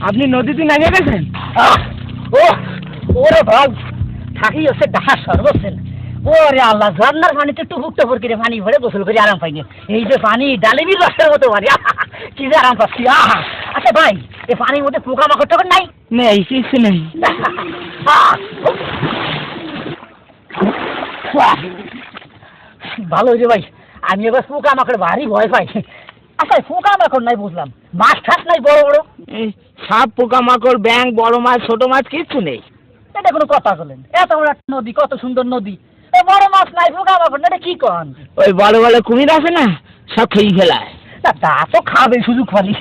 আপনি নদীতে নামিয়ে গেছেন? ও ওরে ভাই থাকি হচ্ছে ডাহা সর্বসেন। ওরে আল্লাহ, ঝর্নার পানিতে টুপুক টুপুর করে পানি ভরে গোসল করে আরাম পাইনি। এই যে পানি ডালিমির রসের মতো পানি, কি যে আরাম পাচ্ছি। আচ্ছা ভাই, এই পানির মধ্যে পোকামাকড় টাকড় নাই? নেই, কিছু নেই। ভালো হয়েছে ভাই, আমি এবার পোকামাকড় ভারী ভয় পাই। আচ্ছা পোকামাকড় নাই বুঝলাম, মাছ ঠাস নাই বড় বড়? এই সাপ, পোকামাকড়, ব্যাঙ, বড় মাছ, ছোট মাছ কিচ্ছু নেই। এটা কোনো কথা বলেন? এত বড় একটা নদী, কত সুন্দর নদী, এ বড় মাছ নাই, পোকামাকড় না, এটা কি কন? ওই বড় বড় কুমির আছে না, সব খেয়ে ফেলায়। তা তো খাবে সুযোগ পালি।